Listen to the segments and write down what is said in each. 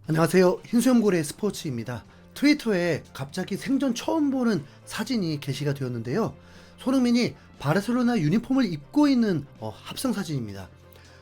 안녕하세요. 흰수염고래 스포츠입니다. 트위터에 갑자기 생전 처음 보는 사진이 게시가 되었는데요. 손흥민이 바르셀로나 유니폼을 입고 있는 합성 사진입니다.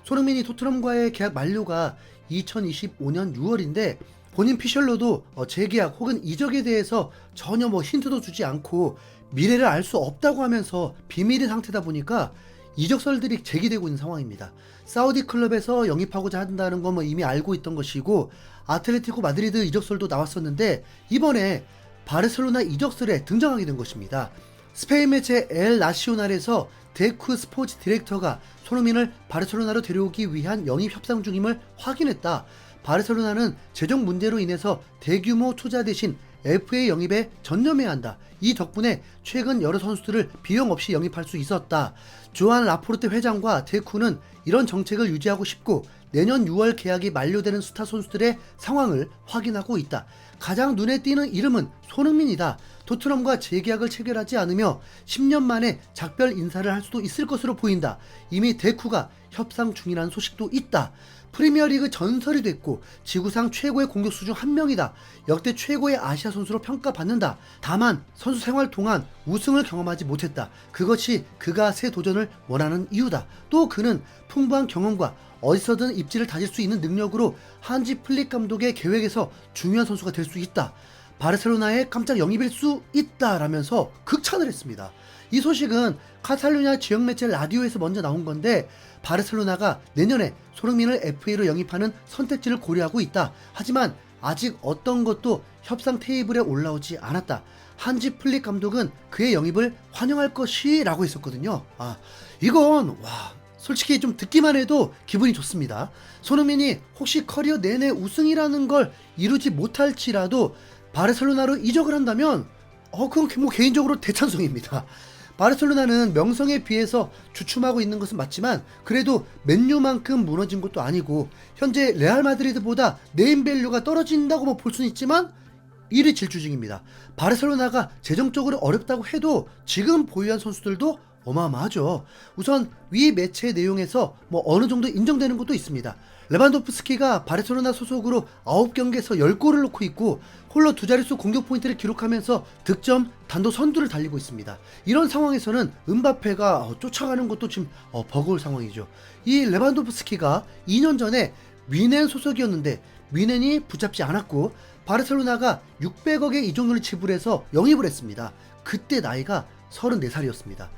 손흥민이 토트넘과의 계약 만료가 2025년 6월인데 본인 피셜로도 재계약 혹은 이적에 대해서 전혀 힌트도 주지 않고 미래를 알 수 없다고 하면서 비밀의 상태다 보니까 이적설들이 제기되고 있는 상황입니다. 사우디 클럽에서 영입하고자 한다는 건 이미 알고 있던 것이고 아틀레티코 마드리드 이적설도 나왔었는데 이번에 바르셀로나 이적설에 등장하게 된 것입니다. 스페인 매체 엘 나시오날에서 데쿠 스포츠 디렉터가 손흥민을 바르셀로나로 데려오기 위한 영입 협상 중임을 확인했다. 바르셀로나는 재정 문제로 인해서 대규모 투자 대신 FA 영입에 전념해야 한다. 이 덕분에 최근 여러 선수들을 비용 없이 영입할 수 있었다. 조안 라포르테 회장과 데쿠는 이런 정책을 유지하고 싶고 내년 6월 계약이 만료되는 스타 선수들의 상황을 확인하고 있다. 가장 눈에 띄는 이름은 손흥민이다. 토트넘과 재계약을 체결하지 않으며 10년 만에 작별 인사를 할 수도 있을 것으로 보인다. 이미 데쿠가 협상 중이라는 소식도 있다. 프리미어리그 전설이 됐고 지구상 최고의 공격수 중 한 명이다. 역대 최고의 아시아 선수로 평가받는다. 다만 선수 생활 동안 우승을 경험하지 못했다. 그것이 그가 새 도전을 원하는 이유다. 또 그는 풍부한 경험과 어디서든 입지를 다질 수 있는 능력으로 한지 플릭 감독의 계획에서 중요한 선수가 될 수 있다. 바르셀로나의 깜짝 영입일 수 있다 라면서 극찬을 했습니다. 이 소식은 카탈루냐 지역 매체 라디오에서 먼저 나온 건데 바르셀로나가 내년에 손흥민을 FA로 영입하는 선택지를 고려하고 있다. 하지만 아직 어떤 것도 협상 테이블에 올라오지 않았다. 한지 플릭 감독은 그의 영입을 환영할 것이라고 했었거든요. 이건 솔직히 좀 듣기만 해도 기분이 좋습니다. 손흥민이 혹시 커리어 내내 우승이라는 걸 이루지 못할지라도 바르셀로나로 이적을 한다면 그건 개인적으로 대찬성입니다. 바르셀로나는 명성에 비해서 주춤하고 있는 것은 맞지만 그래도 맨유만큼 무너진 것도 아니고 현재 레알 마드리드보다 네임밸류가 떨어진다고 볼 수는 있지만 1위 질주 중입니다. 바르셀로나가 재정적으로 어렵다고 해도 지금 보유한 선수들도 어마어마하죠. 우선 위 매체 내용에서 어느 정도 인정되는 것도 있습니다. 레반도프스키가 바르셀로나 소속으로 9경기에서 10골을 넣고 있고 홀로 두 자릿수 공격 포인트를 기록하면서 득점 단독 선두를 달리고 있습니다. 이런 상황에서는 은바페가 쫓아가는 것도 지금 버거울 상황이죠. 이 레반도프스키가 2년 전에 미넨 소속이었는데 미넨이 붙잡지 않았고 바르셀로나가 600억의 이적료를 지불해서 영입을 했습니다. 그때 나이가 34살이었습니다.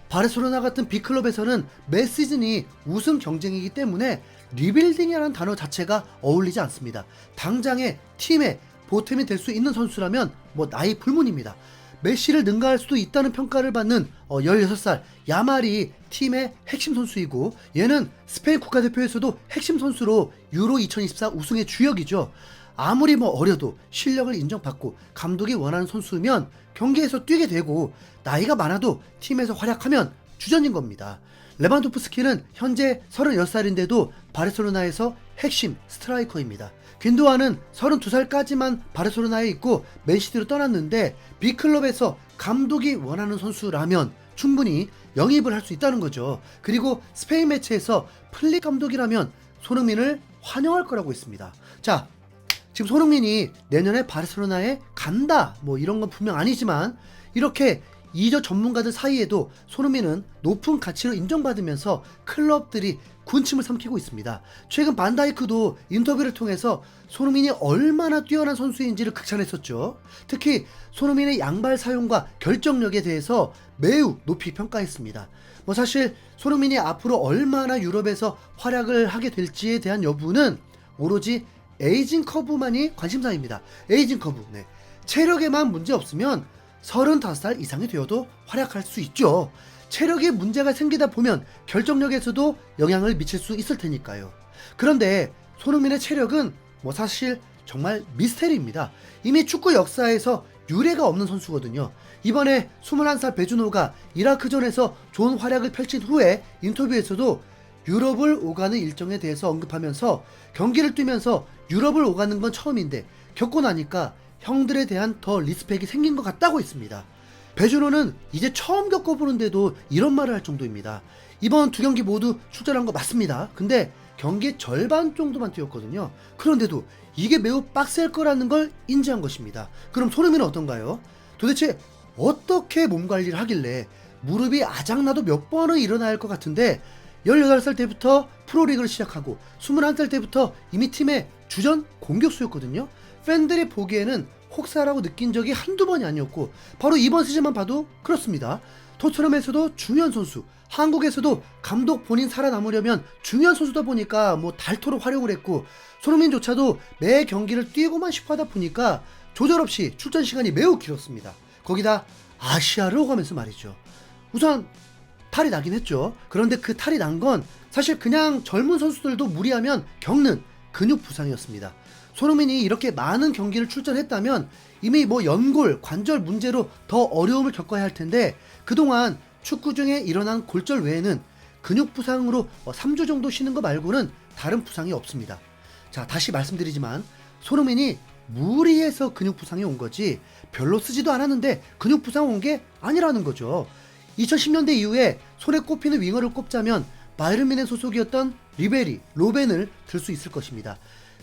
바르셀로나 같은 빅클럽에서는 매 시즌이 우승 경쟁이기 때문에 리빌딩이라는 단어 자체가 어울리지 않습니다. 당장의 팀의 보탬이 될 수 있는 선수라면 나이 불문입니다. 메시를 능가할 수도 있다는 평가를 받는 16살 야말이 팀의 핵심 선수이고 얘는 스페인 국가대표에서도 핵심 선수로 유로 2024 우승의 주역이죠. 아무리 어려도 실력을 인정받고 감독이 원하는 선수면 경기에서 뛰게 되고 나이가 많아도 팀에서 활약하면 주전인 겁니다. 레반도프스키는 현재 36살인데도 바르셀로나에서 핵심 스트라이커입니다. 귄도아는 32살까지만 바르셀로나에 있고 맨시티로 떠났는데 B클럽에서 감독이 원하는 선수라면 충분히 영입을 할 수 있다는 거죠. 그리고 스페인 매체에서 플릭 감독이라면 손흥민을 환영할 거라고 했습니다. 자, 지금 손흥민이 내년에 바르셀로나에 간다 이런 건 분명 아니지만 이렇게 이적 전문가들 사이에도 손흥민은 높은 가치로 인정받으면서 클럽들이 군침을 삼키고 있습니다. 최근 반다이크도 인터뷰를 통해서 손흥민이 얼마나 뛰어난 선수인지를 극찬했었죠. 특히 손흥민의 양발 사용과 결정력에 대해서 매우 높이 평가했습니다. 사실 손흥민이 앞으로 얼마나 유럽에서 활약을 하게 될지에 대한 여부는 오로지 에이징 커브만이 관심사입니다. 에이징 커브. 체력에만 문제 없으면 35살 이상이 되어도 활약할 수 있죠. 체력에 문제가 생기다 보면 결정력에서도 영향을 미칠 수 있을 테니까요. 그런데 손흥민의 체력은 사실 정말 미스테리입니다. 이미 축구 역사에서 유례가 없는 선수거든요. 이번에 21살 베주노가 이라크전에서 좋은 활약을 펼친 후에 인터뷰에서도 유럽을 오가는 일정에 대해서 언급하면서 경기를 뛰면서 유럽을 오가는 건 처음인데 겪고 나니까 형들에 대한 더 리스펙이 생긴 것 같다고 했습니다. 베주노는 이제 처음 겪어보는데도 이런 말을 할 정도입니다. 이번 두 경기 모두 출전한 거 맞습니다. 근데 경기 절반 정도만 뛰었거든요. 그런데도 이게 매우 빡셀 거라는 걸 인지한 것입니다. 그럼 손흥민은 어떤가요? 도대체 어떻게 몸 관리를 하길래 무릎이 아작나도 몇 번은 일어나야 할 것 같은데 18살 때부터 프로리그를 시작하고 21살 때부터 이미 팀의 주전 공격수였거든요. 팬들이 보기에는 혹사라고 느낀 적이 한두 번이 아니었고 바로 이번 시즌만 봐도 그렇습니다. 토트넘에서도 중요한 선수, 한국에서도 감독 본인 살아남으려면 중요한 선수다 보니까 뭐 닳도록 활용을 했고 손흥민조차도 매 경기를 뛰고만 싶어 하다 보니까 조절없이 출전 시간이 매우 길었습니다. 거기다 아시아를 오가면서 말이죠. 우선 탈이 나긴 했죠. 그런데 그 탈이 난 건 사실 그냥 젊은 선수들도 무리하면 겪는 근육 부상이었습니다. 손흥민이 이렇게 많은 경기를 출전했다면 이미 뭐 연골, 관절 문제로 더 어려움을 겪어야 할 텐데 그동안 축구 중에 일어난 골절 외에는 근육 부상으로 3주 정도 쉬는 거 말고는 다른 부상이 없습니다. 자, 다시 말씀드리지만 손흥민이 무리해서 근육 부상이 온 거지 별로 쓰지도 않았는데 근육 부상 온 게 아니라는 거죠. 2010년대 이후에 손에 꼽히는 윙어를 꼽자면 바이에른 뮌헨 소속이었던 리베리, 로벤을 들 수 있을 것입니다.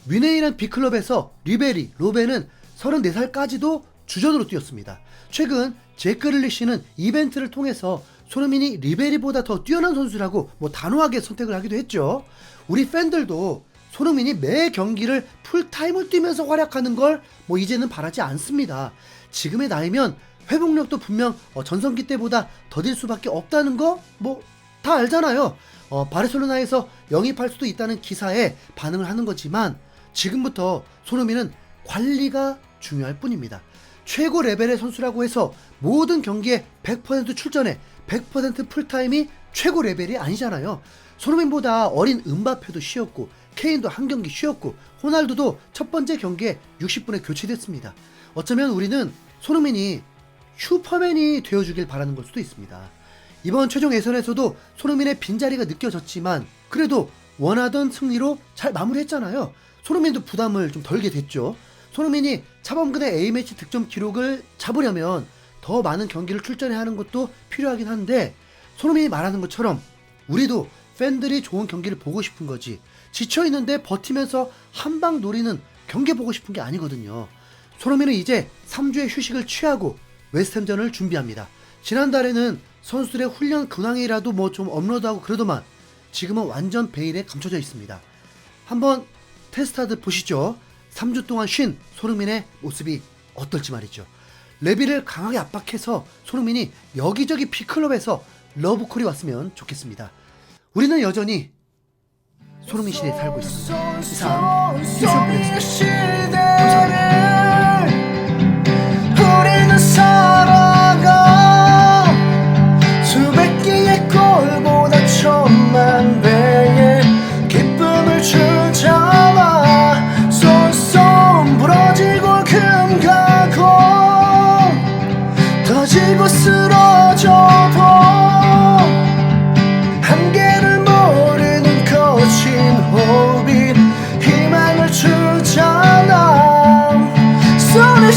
뮌헨이란 빅클럽에서 리베리, 로벤은 34살까지도 주전으로 뛰었습니다. 최근 제크 릴리시는 이벤트를 통해서 손흥민이 리베리보다 더 뛰어난 선수라고 단호하게 선택을 하기도 했죠. 우리 팬들도 손흥민이 매 경기를 풀타임을 뛰면서 활약하는 걸 이제는 바라지 않습니다. 지금의 나이면 회복력도 분명 전성기 때보다 더딜 수밖에 없다는 거 다 알잖아요. 바르셀로나에서 영입할 수도 있다는 기사에 반응을 하는 거지만 지금부터 손흥민은 관리가 중요할 뿐입니다. 최고 레벨의 선수라고 해서 모든 경기에 100% 출전해 100% 풀타임이 최고 레벨이 아니잖아요. 손흥민보다 어린 음바페도 쉬었고 케인도 한 경기 쉬었고 호날두도 첫 번째 경기에 60분에 교체됐습니다. 어쩌면 우리는 손흥민이 슈퍼맨이 되어주길 바라는 걸 수도 있습니다. 이번 최종 예선에서도 손흥민의 빈자리가 느껴졌지만 그래도 원하던 승리로 잘 마무리했잖아요. 손흥민도 부담을 좀 덜게 됐죠. 손흥민이 차범근의 A매치 득점 기록을 잡으려면 더 많은 경기를 출전해야 하는 것도 필요하긴 한데 손흥민이 말하는 것처럼 우리도 팬들이 좋은 경기를 보고 싶은 거지 지쳐있는데 버티면서 한 방 노리는 경기 보고 싶은 게 아니거든요. 손흥민은 이제 3주의 휴식을 취하고 웨스트햄전을 준비합니다. 지난달에는 선수들의 훈련 근황이라도 좀 업로드하고 그러더만 지금은 완전 베일에 감춰져 있습니다. 한번 테스트하듯 보시죠. 3주 동안 쉰 손흥민의 모습이 어떨지 말이죠. 레비를 강하게 압박해서 손흥민이 여기저기 빅클럽에서 러브콜이 왔으면 좋겠습니다. 우리는 여전히 손흥민 시대에 살고 있습니다. 이상 뉴스홈플레이스입니다. 감사합니다. 우리는 살아가 수백 개의 골보다 천만 배의 기쁨을 주잖아. 쏜쏜 부러지고 금가고 터지고 쓰러져도 한계를 모르는 거친 호흡이 희망을 주잖아. 손을